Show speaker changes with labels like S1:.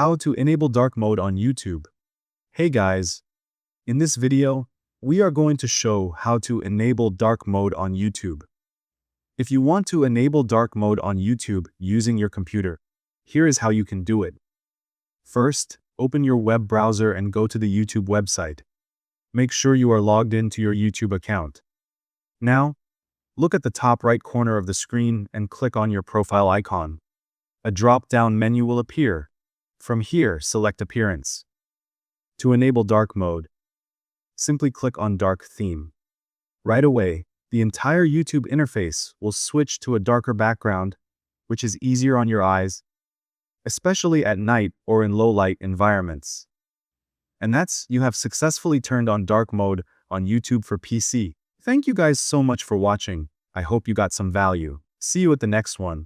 S1: How to enable dark mode on YouTube. Hey guys, in this video, we are going to show how to enable dark mode on YouTube. If you want to enable dark mode on YouTube using your computer, here is how you can do it. First, open your web browser and go to the YouTube website. Make sure you are logged into your YouTube account. Now, look at the top right corner of the screen and click on your profile icon. A drop-down menu will appear. From here, select Appearance. To enable dark mode, simply click on Dark Theme. Right away, the entire YouTube interface will switch to a darker background, which is easier on your eyes, especially at night or in low-light environments. And you have successfully turned on dark mode on YouTube for PC. Thank you guys so much for watching. I hope you got some value. See you at the next one.